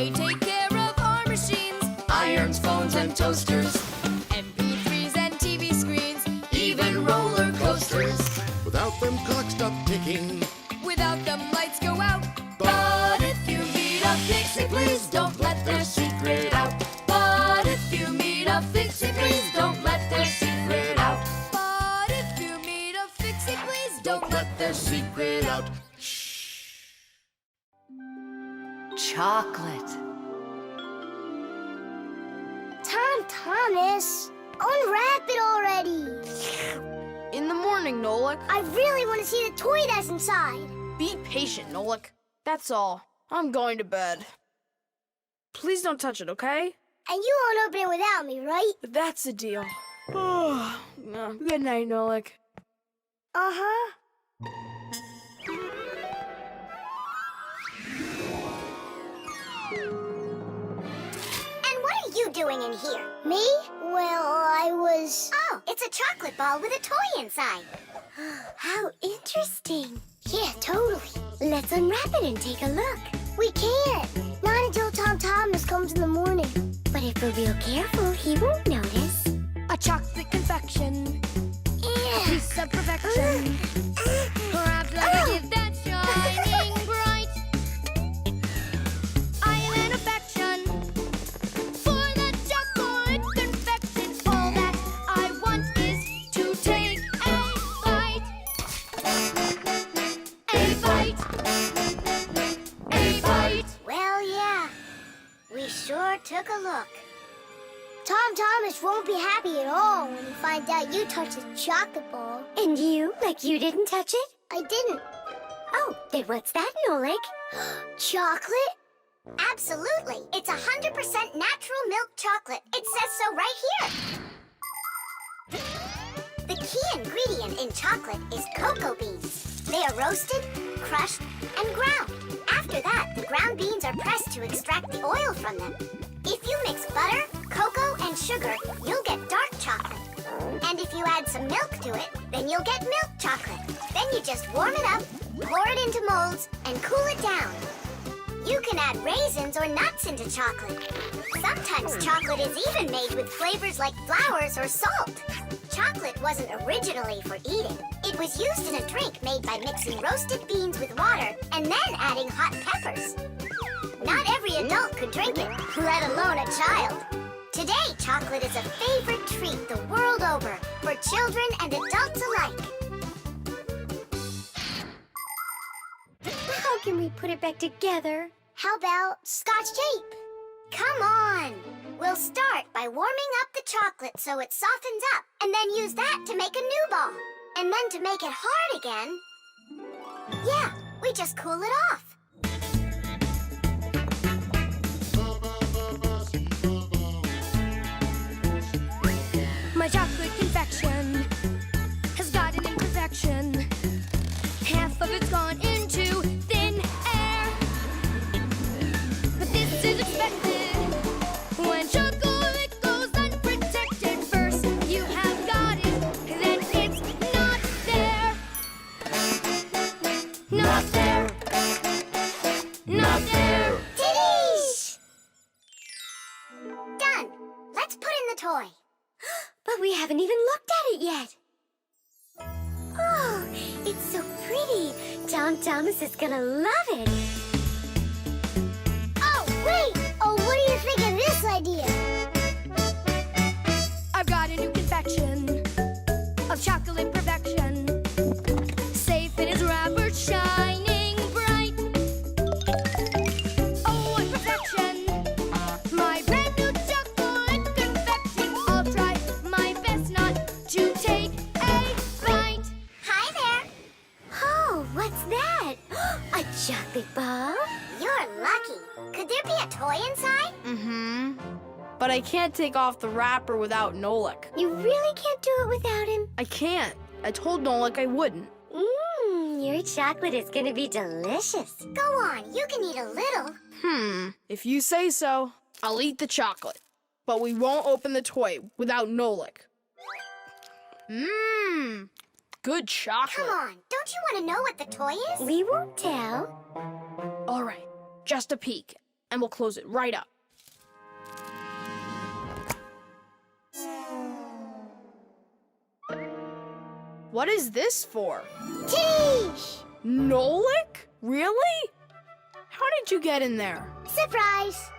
They take care of our machines, Irons, phones, and toasters, MP3s and TV screens, even roller coasters. Without them, clocks stop ticking. Without them, lights go out. But if you meet a Fixie, please don't let their secret out. But if you meet a Fixie, please don't let their secret out. But if you meet a Fixie, please Don't let their secret out. Chocolate. Thomas, unwrap it already. In the morning, Nolik. I really want to see the toy that's inside. Be patient, Nolik. That's all. I'm going to bed. Please don't touch it, okay? And you won't open it without me, right? That's the deal. Good night, Nolik. Uh-huh. And what are you doing in here? Me? Well, I was... Oh, it's a chocolate ball with a toy inside. How interesting. Yeah, totally. Let's unwrap it and take a look. We can't. Not until Thomas comes in the morning. But if we're real careful, he won't notice. A chocolate confection, Yeah. piece of perfection. Perhaps like a gift that's shining bright. I am an affection for the chocolate confection. All that I want is to take a bite. A bite. A bite. Well, yeah. We sure took a look. Thomas won't be happy at all when he finds out you touched the chocolate ball. And you? Like you didn't touch it? I didn't. Oh, then what's that, Nolik? Chocolate? Absolutely. It's 100% natural milk chocolate. It says so right here. The key ingredient in chocolate is cocoa beans. They are roasted, crushed, and ground. After that, the ground beans are pressed to extract the oil from them. If you mix butter, cocoa, and sugar, you'll get dark chocolate. And if you add some milk to it, then you'll get milk chocolate. Then you just warm it up, pour it into molds, and cool it down. You can add raisins or nuts into chocolate. Sometimes chocolate is even made with flavors like flowers or salt. Chocolate wasn't originally for eating. It was used in a drink made by mixing roasted beans with water and then adding hot peppers. Not every adult could drink it, let alone a child. Today, chocolate is a favorite treat the world over for children and adults alike. How can we put it back together? How about Scotch tape? Come on! We'll start by warming up the chocolate so it softens up, and then use that to make a new ball. And then to make it hard again, yeah, we just cool it off. My chocolate confection has got an imperfection. Half of it's gone into thin air. But this is expected when chocolate goes unprotected. First you have got it, then it's not there. Not there. Not there. Titties! Done. Let's put in the toy. But we haven't even looked at it yet. Oh, it's so pretty. Thomas is gonna love it. Oh, wait! Oh, what do you think of this idea? I've got a new confection of chocolate perfection. Safe in its wrapper, shining bright. Oh, what perfection! My brand new chocolate confection. I'll try my best not to take a bite. Hi there. Oh, what's that? A chocolate ball? You're lucky. Could there be a toy inside? Mm-hmm. But I can't take off the wrapper without Nolik. You really can't do it without him? I can't. I told Nolik I wouldn't. Your chocolate is gonna be delicious. Go on, you can eat a little. If you say so, I'll eat the chocolate. But we won't open the toy without Nolik. Good chocolate. Come on, don't you want to know what the toy is? We won't tell. All right, just a peek. and we'll close it right up. What is this for? Tish! Nolik? Really? How did you get in there? Surprise!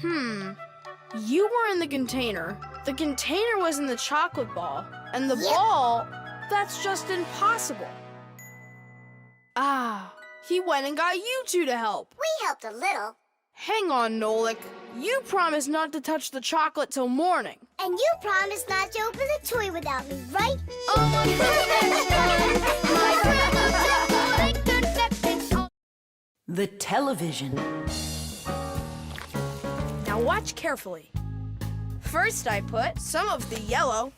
You were in the container. The container was in the chocolate ball. And the Yep. ball, that's just impossible. Ah, he went and got you two to help. We helped a little. Hang on, Nolik. You promised not to touch the chocolate till morning. And you promised not to open the toy without me, right? The television. Now watch carefully. First I put some of the yellow.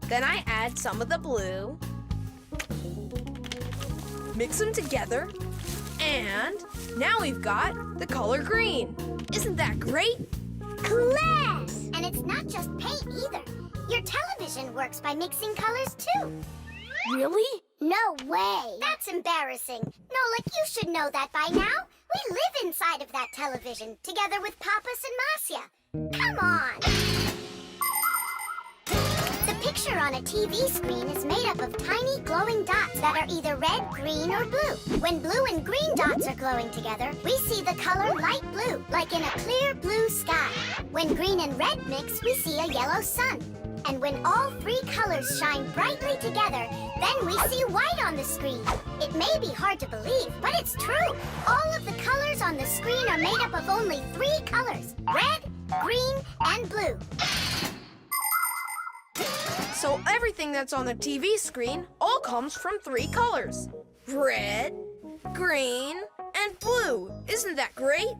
Then I add some of the blue. Mix them together. And now we've got the color green. Isn't that great? Class! And it's not just paint either. Your television works by mixing colors too. Really? No way! That's embarrassing. Nolik, you should know that by now. We live inside of that television, together with Papas and Masya. Come on! The picture on a TV screen is made up of tiny glowing dots that are either red, green, or blue. When blue and green dots are glowing together, we see the color light blue, like in a clear blue sky. When green and red mix, we see a yellow sun. And when all three colors shine brightly together, then we see white on the screen. It may be hard to believe, but it's true. All of the colors on the screen are made up of only three colors: red, green, and blue. So everything that's on the TV screen all comes from three colors. Red, green, and blue. Isn't that great?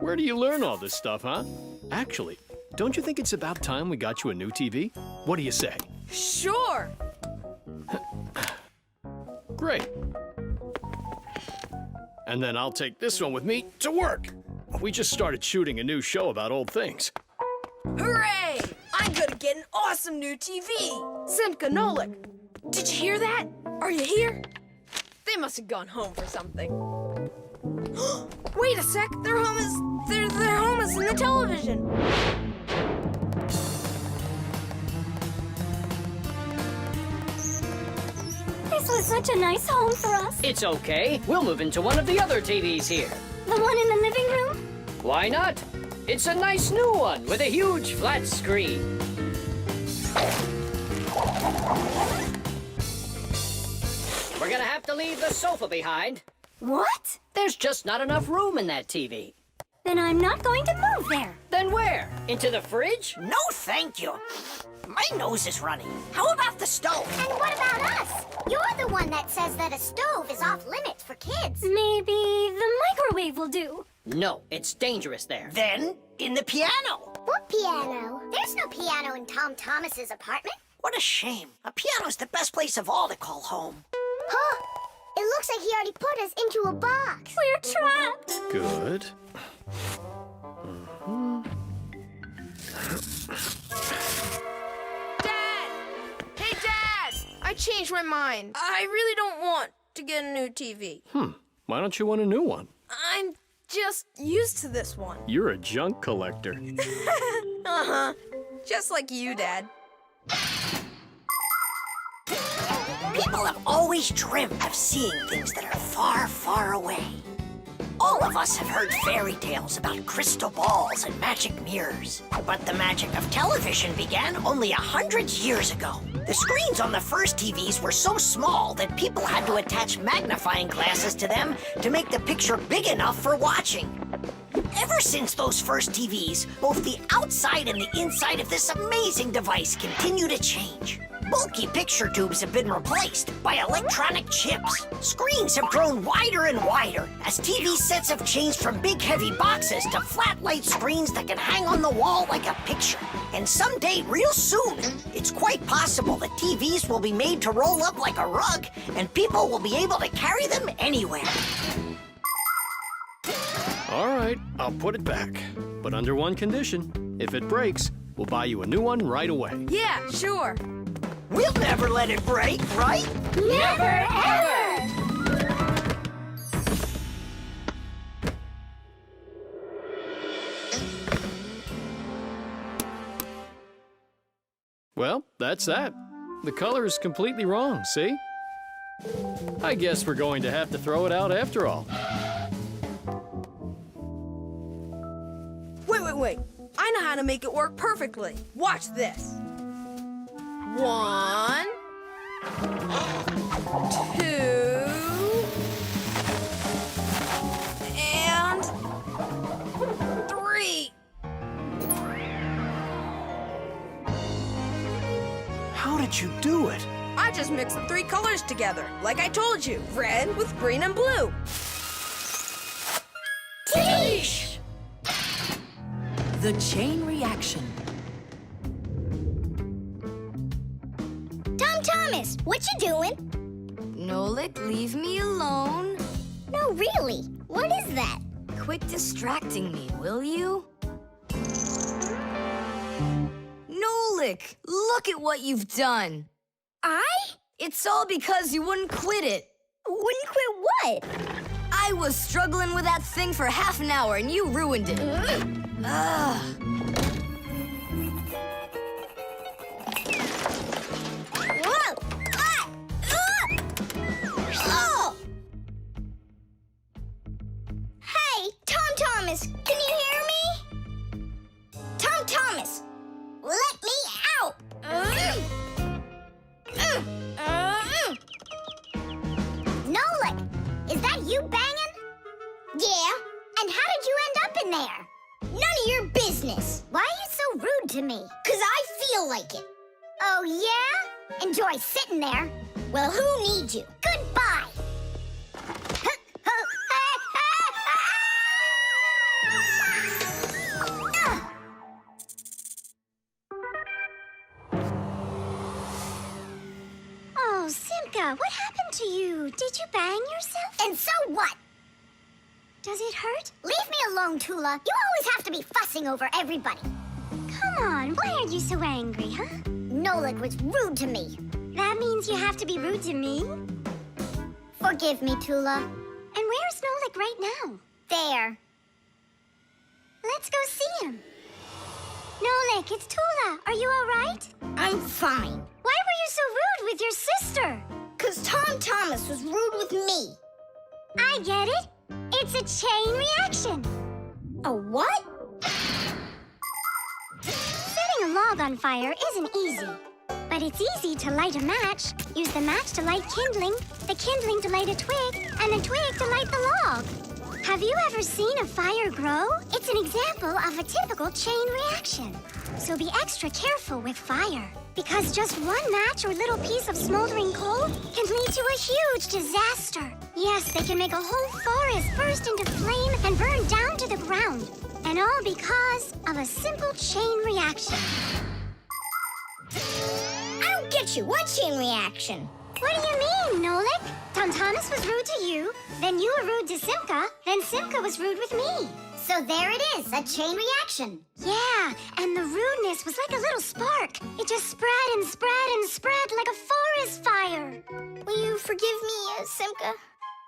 Where do you learn all this stuff, huh? Actually, don't you think it's about time we got you a new TV? What do you say? Sure. Great. And then I'll take this one with me to work. We just started shooting a new show about old things. Hooray! I'm gonna get an awesome new TV. Simka and Nolik. Did you hear that? Are you here? They must have gone home for something. Wait a sec. Their home is in the television. This was such a nice home for us. It's okay. We'll move into one of the other TVs here. The one in the living room? Why not? It's a nice new one with a huge flat screen. We're gonna have to leave the sofa behind. What? There's just not enough room in that TV. Then I'm not going to move there. Then where? Into the fridge? No, thank you. My nose is running. How about the stove? And what about us? You're the one that says that a stove is off limits for kids. Maybe the microwave will do. No, it's dangerous there. Then, in the piano. What piano? There's no piano in Tom Thomas's apartment. What a shame. A piano's the best place of all to call home. Huh? It looks like he already put us into a box. We're trapped. Good. Dad! Hey, Dad! I changed my mind. I really don't want to get a new TV. Why don't you want a new one? I'm just used to this one. You're a junk collector. Uh-huh. Just like you, Dad. People have always dreamt of seeing things that are far, far away. All of us have heard fairy tales about crystal balls and magic mirrors. But the magic of television began only 100 years ago. The screens on the first TVs were so small that people had to attach magnifying glasses to them to make the picture big enough for watching. Ever since those first TVs, both the outside and the inside of this amazing device continue to change. Bulky picture tubes have been replaced by electronic chips. Screens have grown wider and wider as TV sets have changed from big heavy boxes to flat light screens that can hang on the wall like a picture. And someday, real soon, it's quite possible that TVs will be made to roll up like a rug and people will be able to carry them anywhere. All right, I'll put it back. But under one condition. If it breaks, we'll buy you a new one right away. Yeah, sure. We'll never let it break, right? Never, ever! Well, that's that. The color is completely wrong, see? I guess we're going to have to throw it out after all. Wait. I know how to make it work perfectly. Watch this. 1, 2, and 3. How did you do it? I just mixed the 3 colors together, like I told you. Red with green and blue. Teesh! The chain reaction. Tom Thomas, what you doing? Nolik, leave me alone. No, really. What is that? Quit distracting me, will you? Nolik, look at what you've done. I? It's all because you wouldn't quit it. Wouldn't quit what? I was struggling with that thing for half an hour and you ruined it. Ugh. Whoa! Ah! Oh! Hey, Tom Thomas, can you hear me? Tom Thomas, let me out! Nolik, is that you banging? Yeah. And how did you end up in there? None of your business. Why are you so rude to me? 'Cause I feel like it. Oh, yeah? Enjoy sitting there. Well, who needs you? Goodbye. Oh, Simka, what happened to you? Did you bang yourself? And so what? Does it hurt? Leave me alone, Tula. You always have to be fussing over everybody. Come on, why are you so angry, huh? Nolik was rude to me. That means you have to be rude to me? Forgive me, Tula. And where's Nolik right now? There. Let's go see him. Nolik, it's Tula. Are you all right? I'm fine. Why were you so rude with your sister? 'Cause Tom Thomas was rude with me. I get it. It's a chain reaction. A what? Setting a log on fire isn't easy. But it's easy to light a match. Use the match to light kindling, the kindling to light a twig, and the twig to light the log. Have you ever seen a fire grow? It's an example of a typical chain reaction. So be extra careful with fire. Because just one match or little piece of smoldering coal can lead to a huge disaster. Yes, they can make a whole forest burst into flame and burn down to the ground. And all because of a simple chain reaction. I don't get you. What chain reaction? What do you mean, Nolik? Tom Thomas was rude to you, then you were rude to Simka, then Simka was rude with me. So there it is, a chain reaction. Yeah, and the rudeness was like a little spark. It just spread and spread and spread like a forest fire. Will you forgive me, Simka?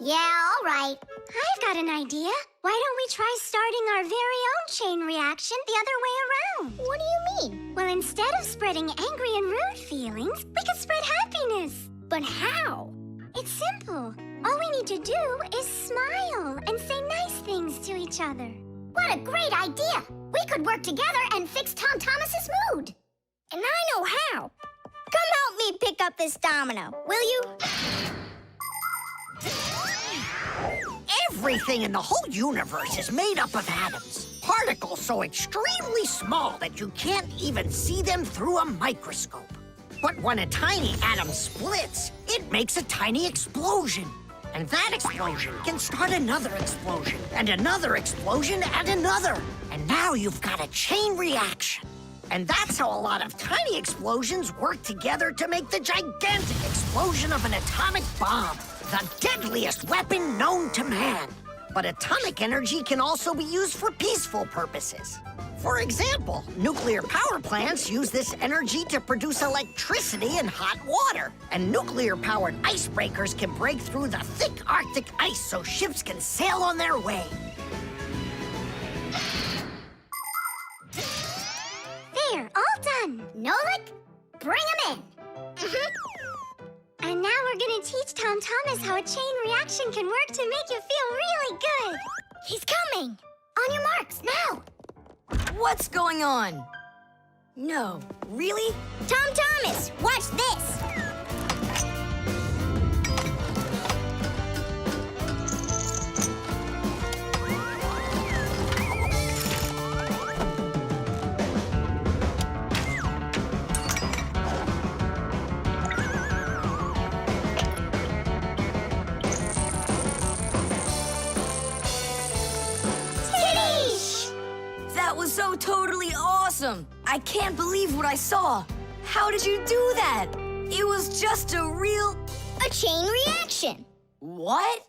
Yeah, all right. I've got an idea. Why don't we try starting our very own chain reaction the other way around? What do you mean? Well, instead of spreading angry and rude feelings, we could spread happiness. But how? It's simple. All we need to do is smile and say nice things to each other. What a great idea! We could work together and fix Tom Thomas's mood. And I know how. Come help me pick up this domino, will you? Everything in the whole universe is made up of atoms. Particles so extremely small that you can't even see them through a microscope. But when a tiny atom splits, it makes a tiny explosion. And that explosion can start another explosion, and another explosion, and another. And now you've got a chain reaction. And that's how a lot of tiny explosions work together to make the gigantic explosion of an atomic bomb, the deadliest weapon known to man. But atomic energy can also be used for peaceful purposes. For example, nuclear power plants use this energy to produce electricity and hot water. And nuclear-powered icebreakers can break through the thick Arctic ice so ships can sail on their way. There, all done. Nolik, Thomas how a chain reaction can work to make you feel really good. He's coming! On your marks, now! What's going on? No, really? Tom Thomas, watch this! That was so totally awesome! I can't believe what I saw! How did you do that? It was just a real... A chain reaction! What?